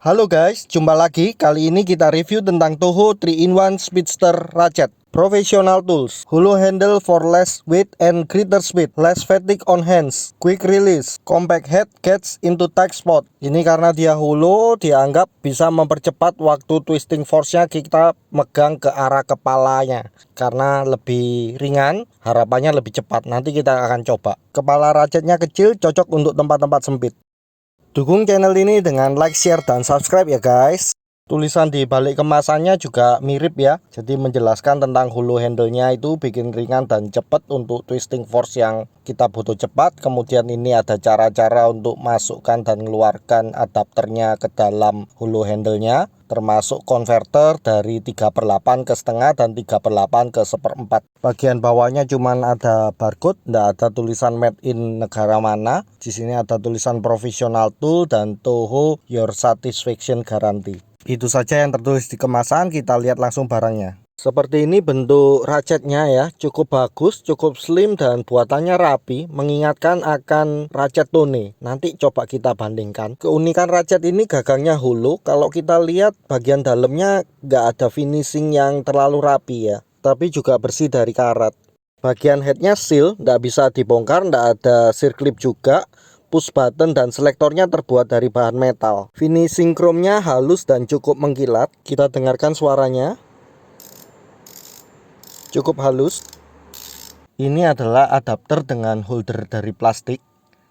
Halo guys, jumpa lagi. Kali ini kita review tentang Toho 3-in-1 Speedster Ratchet Professional Tools. Holo handle for less weight and greater speed. Less fatigue on hands. Quick release. Compact head gets into tight spot. Ini karena dia holo, dianggap bisa mempercepat waktu twisting force-nya kita megang ke arah kepalanya. Karena lebih ringan, harapannya lebih cepat. Nanti kita akan coba. Kepala ratchetnya kecil, cocok untuk tempat-tempat sempit. Dukung channel ini dengan like, share, dan subscribe ya guys. Tulisan di balik kemasannya juga mirip ya. Jadi menjelaskan tentang holo handle-nya itu bikin ringan dan cepat untuk twisting force yang kita butuh cepat. Kemudian ini ada cara-cara untuk masukkan dan mengeluarkan adapternya ke dalam holo handle-nya. Termasuk konverter dari 3/8 ke setengah dan 3/8 ke 1/4. Bagian bawahnya cuman ada barcode, tidak ada tulisan made in negara mana. Di sini ada tulisan professional tool dan Toho your satisfaction guarantee. Itu saja yang tertulis di kemasan, kita lihat langsung barangnya. Seperti ini bentuk ratchetnya ya, cukup bagus, cukup slim dan buatannya rapi, mengingatkan akan ratchet Tone. Nanti coba kita bandingkan. Keunikan ratchet ini gagangnya holo, kalau kita lihat bagian dalamnya nggak ada finishing yang terlalu rapi ya, tapi juga bersih dari karat. Bagian headnya seal, nggak bisa dibongkar, nggak ada circlip juga. Push button dan selektornya terbuat dari bahan metal. Finishing chrome-nya halus dan cukup mengkilat. Kita dengarkan suaranya. Cukup halus. Ini adalah adapter dengan holder dari plastik.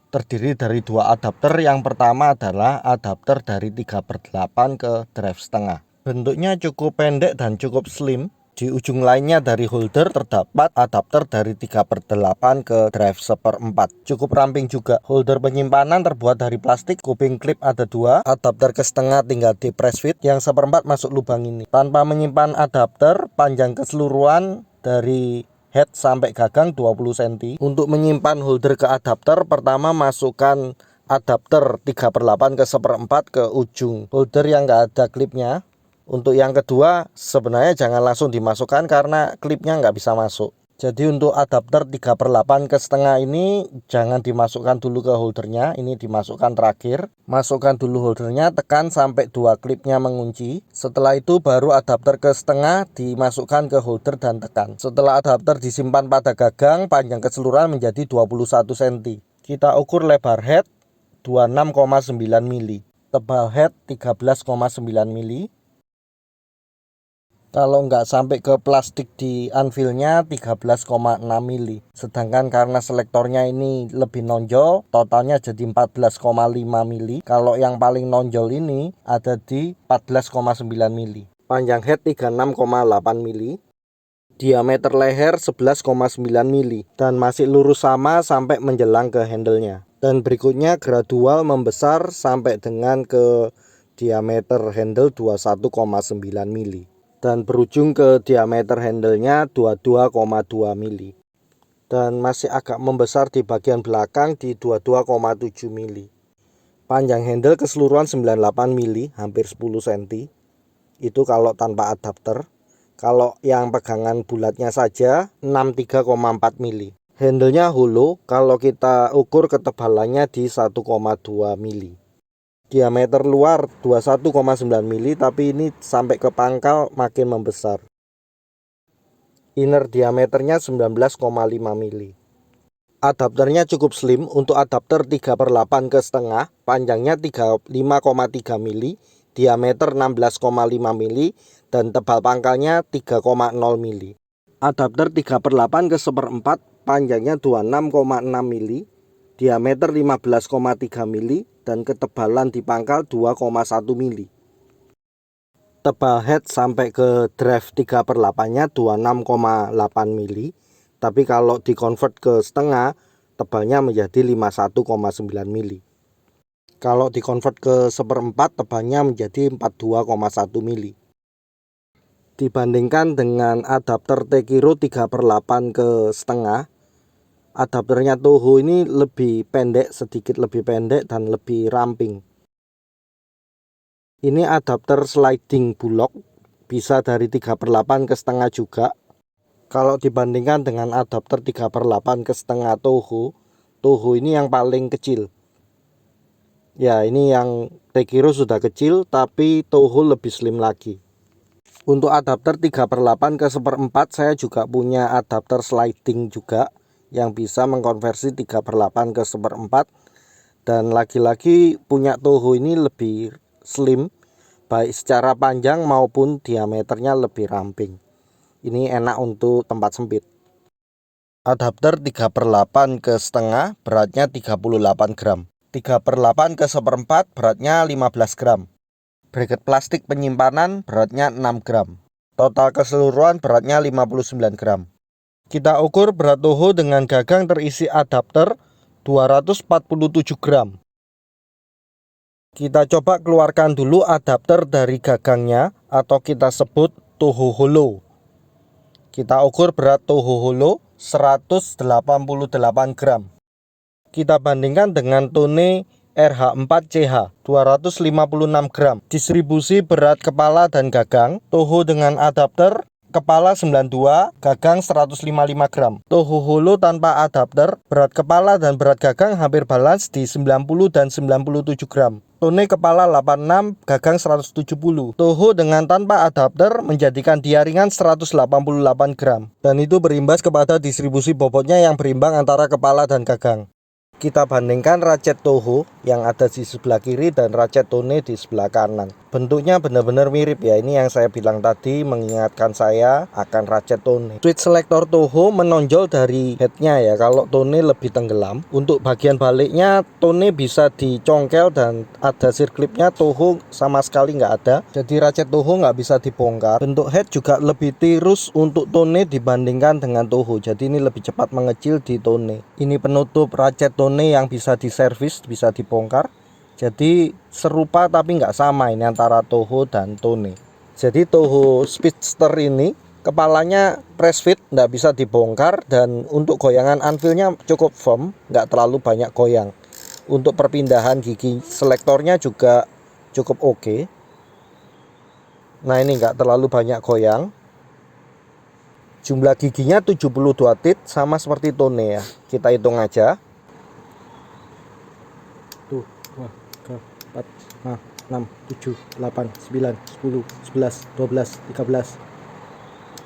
Terdiri dari dua adapter. Yang pertama adalah adapter dari 3/8 ke drive setengah. Bentuknya cukup pendek dan cukup slim. Di ujung lainnya dari holder terdapat adapter dari 3/8 ke drive 1/4. Cukup ramping juga. Holder penyimpanan terbuat dari plastik. Kuping klip ada dua. Adapter ke setengah tinggal di press fit. Yang 1/4 masuk lubang ini. Tanpa menyimpan adapter, panjang keseluruhan dari head sampai gagang 20 cm. Untuk menyimpan holder ke adapter, pertama masukkan adapter 3/8 ke 1/4 ke ujung holder yang nggak ada klipnya. Untuk yang kedua sebenarnya jangan langsung dimasukkan karena klipnya nggak bisa masuk. Jadi untuk adapter 3/8 ke setengah ini jangan dimasukkan dulu ke holdernya, ini dimasukkan terakhir. Masukkan dulu holdernya, tekan sampai dua klipnya mengunci. Setelah itu baru adapter ke setengah dimasukkan ke holder dan tekan. Setelah adapter disimpan pada gagang, panjang keseluruhan menjadi 21 cm. Kita ukur lebar head 26,9 mili, tebal head 13,9 mili. Kalau nggak sampai ke plastik di anvilnya 13,6 mili. Sedangkan karena selektornya ini lebih nonjol, totalnya jadi 14,5 mili. Kalau yang paling nonjol ini ada di 14,9 mili. Panjang head 36,8 mili. Diameter leher 11,9 mili. Dan masih lurus sama sampai menjelang ke handle-nya. Dan berikutnya gradual membesar sampai dengan ke diameter handle 21,9 mili. Dan berujung ke diameter handle-nya 22,2 mili. Dan masih agak membesar di bagian belakang di 22,7 mili. Panjang handle keseluruhan 98 mili, hampir 10 cm. Itu kalau tanpa adapter. Kalau yang pegangan bulatnya saja 63,4 mili. Handle-nya holo, kalau kita ukur ketebalannya di 1,2 mili. Diameter luar 21,9 mili, tapi ini sampai ke pangkal makin membesar. Inner diameternya 19,5 mili. Adapternya cukup slim. Untuk adapter 3/8 ke setengah, panjangnya 5,3 mili, diameter 16,5 mili, dan tebal pangkalnya 3,0 mili. Adapter 3/8 ke 1/4, panjangnya 26,6 mili, diameter 15,3 mili, dan ketebalan di pangkal 2,1 mili. Tebal head sampai ke drive 3/8-nya 26,8 mili. Tapi kalau dikonvert ke setengah, tebalnya menjadi 51,9 mili. Kalau dikonvert ke 1/4, tebalnya menjadi 42,1 mili. Dibandingkan dengan adapter Tekiro 3/8 ke setengah, adapternya Toho ini lebih pendek, sedikit lebih pendek dan lebih ramping. Ini adapter sliding bulog, bisa dari 3/8 ke setengah juga. Kalau dibandingkan dengan adapter 3/8 ke setengah Toho ini yang paling kecil. Ya, ini yang Tekiro sudah kecil tapi Toho lebih slim lagi. Untuk adapter 3/8 ke 1/4 saya juga punya adapter sliding juga yang bisa mengkonversi 3/8 ke 1/4. Dan lagi-lagi punya Toho ini lebih slim, baik secara panjang maupun diameternya lebih ramping. Ini enak untuk tempat sempit. Adapter 3/8 ke setengah beratnya 38 gram. 3/8 ke 1/4 beratnya 15 gram. Bracket plastik penyimpanan beratnya 6 gram. Total keseluruhan beratnya 59 gram. Kita ukur berat Toho dengan gagang terisi adapter 247 gram. Kita coba keluarkan dulu adapter dari gagangnya atau kita sebut Toho Hollow. Kita ukur berat Toho Hollow 188 gram. Kita bandingkan dengan Tone RH4CH 256 gram. Distribusi berat kepala dan gagang, Toho dengan adapter kepala 92, gagang 155 gram. Toho Hollow tanpa adapter, berat kepala dan berat gagang hampir balance di 90 dan 97 gram. Tone kepala 86, gagang 170. Toho dengan tanpa adapter menjadikan dia ringan 188 gram. Dan itu berimbas kepada distribusi bobotnya yang berimbang antara kepala dan gagang. Kita bandingkan ratchet Toho yang ada di sebelah kiri dan ratchet Tone di sebelah kanan. Bentuknya benar-benar mirip ya. Ini yang saya bilang tadi mengingatkan saya akan ratchet Tone. Switch selector Toho menonjol dari headnya ya. Kalau Tone lebih tenggelam. Untuk bagian baliknya Tone bisa dicongkel dan ada sirklipnya. Toho sama sekali nggak ada. Jadi ratchet Toho nggak bisa dibongkar. Bentuk head juga lebih tirus untuk Tone dibandingkan dengan Toho. Jadi ini lebih cepat mengecil di Tone. Ini penutup ratchet Tone yang bisa diservis, bisa dibongkar. Jadi serupa tapi nggak sama ini antara Toho dan Tone. Jadi Toho Speedster ini kepalanya press fit, nggak bisa dibongkar. Dan untuk goyangan anvilnya cukup firm, nggak terlalu banyak goyang. Untuk perpindahan gigi selektornya juga cukup oke. Nah ini nggak terlalu banyak goyang. Jumlah giginya 72 tit sama seperti Tone ya. Kita hitung aja. 4, 5, 6, 7, 8, 9, 10, 11, 12, 13,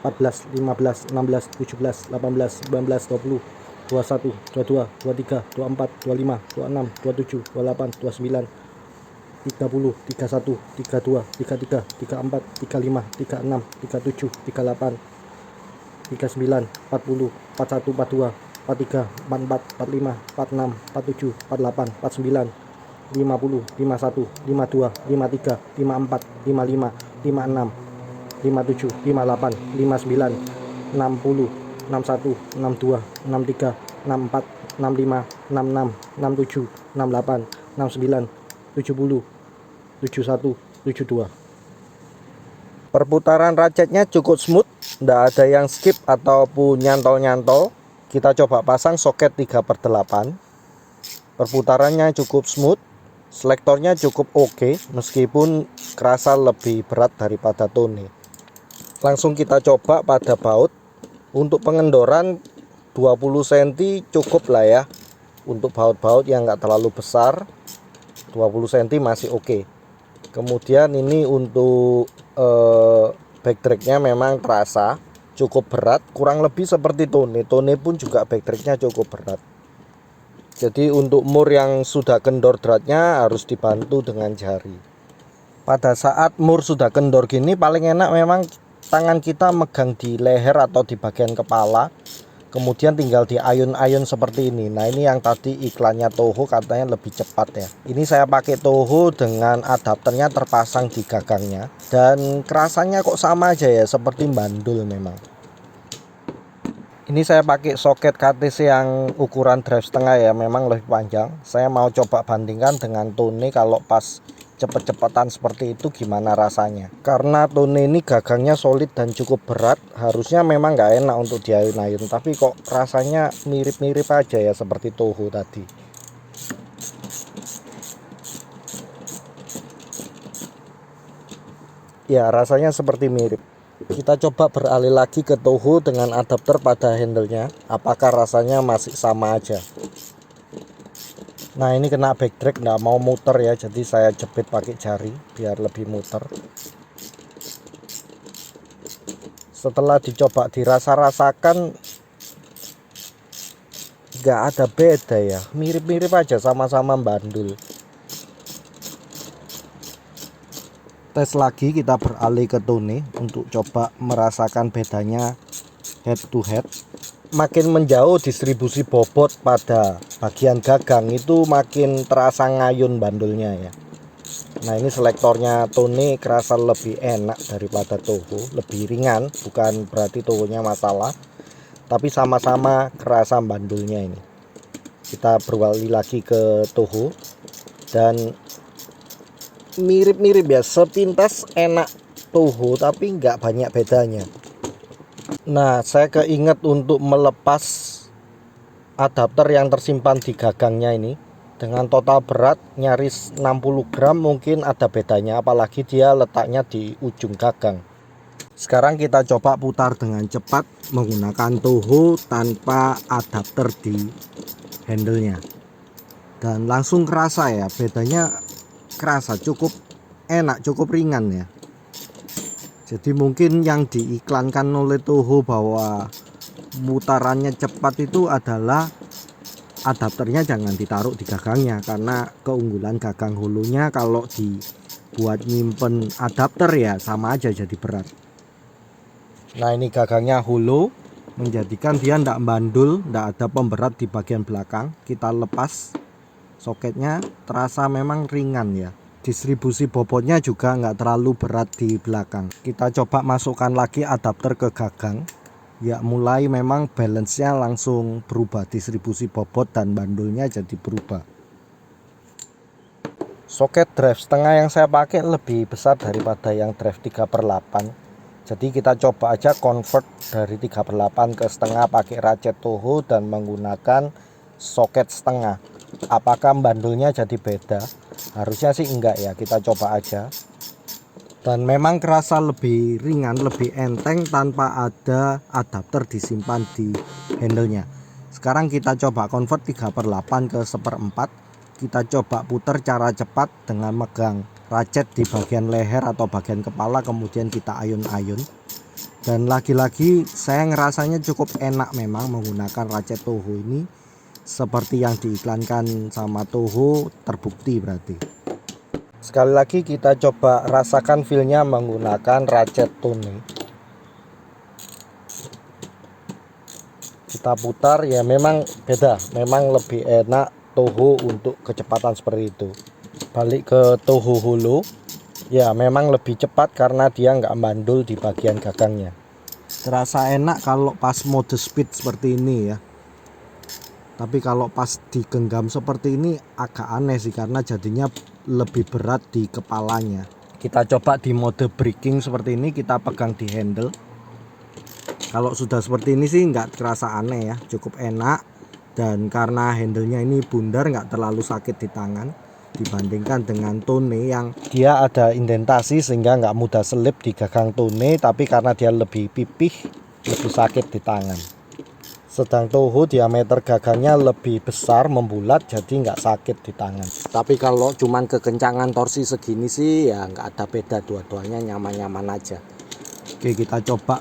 14, 15, 16, 17, 18, 19, 20, 21, 22, 23, 24, 25, 26, 27, 28, 29, 30, 31, 32, 33, 34, 35, 36, 37, 38, 39, 40, 41, 42, 43, 44, 45, 46, 47, 48, 49, 50, 51, 52, 53, 54, 55, 56, 57, 58, 59, 60, 61, 62, 63, 64, 65, 66, 67, 68, 69, 70, 71, 72. Perputaran ratchetnya cukup smooth, tidak ada yang skip ataupun nyantol-nyantol. Kita coba pasang soket 3/8. Perputarannya cukup smooth, selektornya cukup oke, meskipun kerasa lebih berat daripada Tone. Langsung kita coba pada baut. Untuk pengendoran 20 cm cukup lah ya. Untuk baut-baut yang nggak terlalu besar, 20 cm masih oke. Kemudian ini untuk backtracknya memang terasa cukup berat, kurang lebih seperti Tone. Tone pun juga backtracknya cukup berat. Jadi untuk mur yang sudah kendor dratnya harus dibantu dengan jari. Pada saat mur sudah kendor gini paling enak memang tangan kita megang di leher atau di bagian kepala. Kemudian tinggal diayun-ayun seperti ini. Nah ini yang tadi iklannya Toho katanya lebih cepat ya. Ini saya pakai Toho dengan adapternya terpasang di gagangnya. Dan kerasanya kok sama aja ya, seperti bandul memang. Ini saya pakai soket KTC yang ukuran drive setengah ya, memang lebih panjang. Saya mau coba bandingkan dengan Tone kalau pas cepet-cepetan seperti itu gimana rasanya. Karena Tone ini gagangnya solid dan cukup berat, harusnya memang nggak enak untuk diayun-ayun. Tapi kok rasanya mirip-mirip aja ya seperti Toho tadi. Ya rasanya seperti mirip. Kita coba beralih lagi ke Toho dengan adapter pada handlenya. Apakah rasanya masih sama aja? Nah ini kena backdrag, nggak mau muter ya, jadi saya jepit pakai jari biar lebih muter. Setelah dicoba dirasa-rasakan, nggak ada beda ya, mirip-mirip aja, sama-sama bandul. Tes lagi, kita beralih ke tone untuk coba merasakan bedanya head to head. Makin menjauh distribusi bobot pada bagian gagang itu makin terasa ngayun bandulnya ya. Nah ini selektornya tone kerasa lebih enak daripada Toho, lebih ringan, bukan berarti Tohonya masalah, tapi sama-sama kerasa bandulnya ini. Kita beralih lagi ke Toho dan mirip-mirip ya, sepintas enak Toho tapi nggak banyak bedanya. Nah saya keinget untuk melepas adapter yang tersimpan di gagangnya ini. Dengan total berat nyaris 60 gram, mungkin ada bedanya, apalagi dia letaknya di ujung gagang. Sekarang kita coba putar dengan cepat menggunakan Toho tanpa adapter di handle-nya. Dan langsung kerasa ya, bedanya kerasa cukup enak, cukup ringan ya. Jadi mungkin yang diiklankan oleh Toho bahwa mutarannya cepat itu adalah adapternya jangan ditaruh di gagangnya, karena keunggulan gagang holonya kalau dibuat nyimpen adapter ya sama aja jadi berat. Nah ini gagangnya holo, menjadikan dia tidak bandul, tidak ada pemberat di bagian belakang. Kita lepas soketnya, terasa memang ringan ya. Distribusi bobotnya juga nggak terlalu berat di belakang. Kita coba masukkan lagi adapter ke gagang. Ya mulai memang balance-nya langsung berubah, distribusi bobot dan bandulnya jadi berubah. Soket drive setengah yang saya pakai lebih besar daripada yang drive 3/8. Jadi kita coba aja convert dari 3/8 ke setengah pakai ratchet Toho dan menggunakan soket setengah. Apakah bandulnya jadi beda? Harusnya sih enggak ya, kita coba aja. Dan memang kerasa lebih ringan, lebih enteng tanpa ada adapter disimpan di handle-nya. Sekarang kita coba convert 3/8 ke 1/4. Kita coba putar cara cepat dengan megang ratchet di bagian leher atau bagian kepala, kemudian kita ayun-ayun. Dan lagi-lagi saya ngerasanya cukup enak memang menggunakan ratchet Toho ini. Seperti yang diiklankan sama Toho terbukti berarti. Sekali lagi kita coba rasakan feel-nya menggunakan ratchet tone. Kita putar ya, memang beda, memang lebih enak Toho untuk kecepatan seperti itu. Balik ke Toho holo, ya memang lebih cepat karena dia nggak mandul di bagian gagangnya. Terasa enak kalau pas mode speed seperti ini ya. Tapi kalau pas digenggam seperti ini agak aneh sih, karena jadinya lebih berat di kepalanya. Kita coba di mode braking seperti ini, kita pegang di handle. Kalau sudah seperti ini sih nggak terasa aneh ya, cukup enak. Dan karena handlenya ini bundar, nggak terlalu sakit di tangan dibandingkan dengan tone yang dia ada indentasi sehingga nggak mudah selip di gagang tone, tapi karena dia lebih pipih, lebih sakit di tangan. Sedang Toho diameter gagangnya lebih besar, membulat, jadi nggak sakit di tangan. Tapi kalau cuman kekencangan torsi segini sih ya nggak ada beda, dua-duanya nyaman-nyaman aja. Oke, kita coba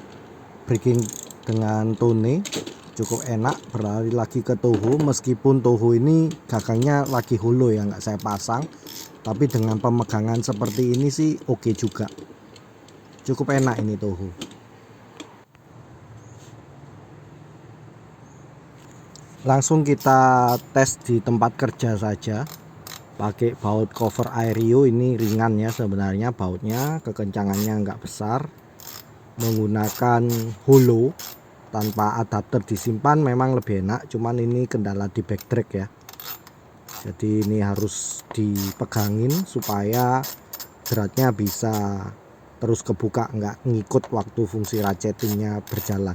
braking dengan tone, cukup enak. Beralih lagi ke Toho, meskipun Toho ini gagangnya lagi holo ya, nggak saya pasang, tapi dengan pemegangan seperti ini sih oke juga. Cukup enak ini Toho. Langsung kita tes di tempat kerja saja, pakai baut cover Aereo. Ini ringan ya sebenarnya bautnya, kekencangannya nggak besar. Menggunakan holo tanpa adapter disimpan memang lebih enak, cuman ini kendala di backdrag ya. Jadi ini harus dipegangin supaya beratnya bisa terus kebuka, nggak ngikut waktu fungsi ratchetingnya berjalan.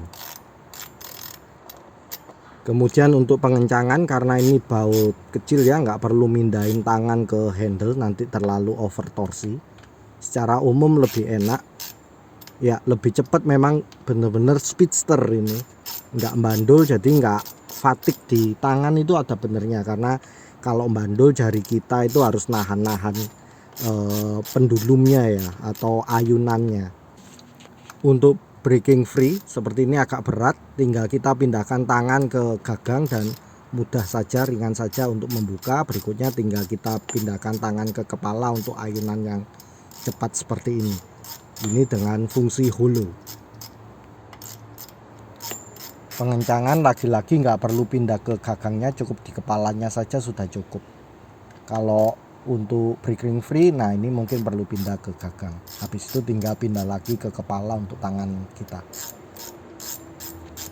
Kemudian untuk pengencangan, karena ini baut kecil ya, nggak perlu mindahin tangan ke handle, nanti terlalu over torsi. Secara umum lebih enak ya, lebih cepat, memang bener-bener speedster ini, nggak bandul, jadi nggak fatigue di tangan, itu ada benernya. Karena Kalau bandul jari kita itu harus nahan-nahan pendulumnya ya, atau ayunannya. Untuk breaking free seperti ini agak berat, tinggal kita pindahkan tangan ke gagang dan mudah saja, ringan saja untuk membuka. Berikutnya tinggal kita pindahkan tangan ke kepala untuk ayunan yang cepat seperti ini. Ini dengan fungsi hollow. Pengencangan lagi-lagi nggak perlu pindah ke gagangnya, cukup di kepalanya saja sudah cukup. Kalau untuk breaking free, nah ini mungkin perlu pindah ke gagang. Habis itu tinggal pindah lagi ke kepala untuk tangan kita.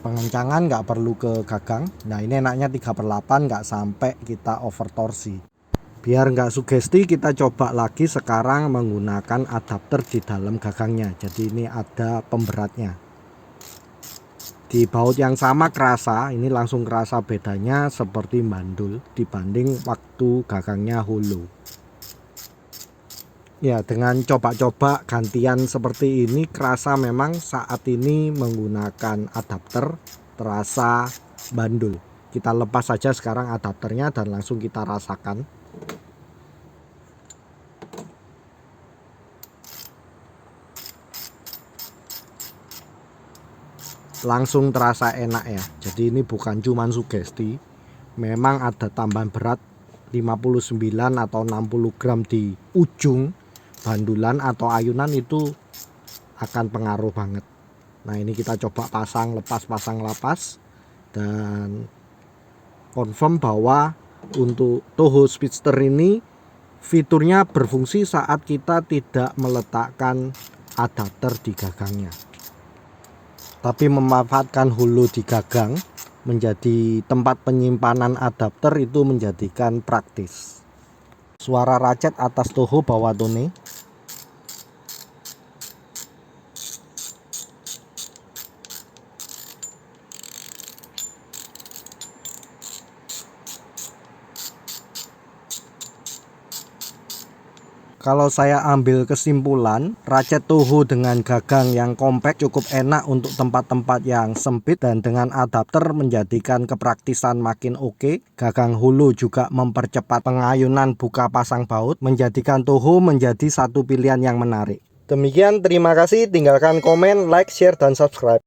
Pengencangan nggak perlu ke gagang. Nah ini enaknya 3/8, nggak sampai kita over torsi. Biar nggak sugesti, kita coba lagi sekarang menggunakan adapter di dalam gagangnya. Jadi ini ada pemberatnya. Di baut yang sama kerasa, ini langsung kerasa bedanya seperti bandul dibanding waktu gagangnya hollow. Ya, dengan coba-coba gantian seperti ini, kerasa memang saat ini menggunakan adapter terasa bandul. Kita lepas saja sekarang adapternya dan langsung kita rasakan. Langsung terasa enak ya. Jadi ini bukan cuman sugesti, memang ada tambahan berat 59 atau 60 gram di ujung bandulan atau ayunan, itu akan pengaruh banget. Nah ini kita coba pasang lepas, pasang lepas, dan confirm bahwa untuk Toho Speedster ini fiturnya berfungsi saat kita tidak meletakkan adapter di gagangnya. Tapi memanfaatkan hollow di gagang menjadi tempat penyimpanan adapter itu menjadikan praktis. Suara ratchet atas Toho bawah tone. Kalau saya ambil kesimpulan, ratchet Toho dengan gagang yang compact cukup enak untuk tempat-tempat yang sempit, dan dengan adapter menjadikan kepraktisan makin oke. Gagang hollow juga mempercepat pengayunan buka pasang baut, menjadikan Toho menjadi satu pilihan yang menarik. Demikian, terima kasih. Tinggalkan komen, like, share, dan subscribe.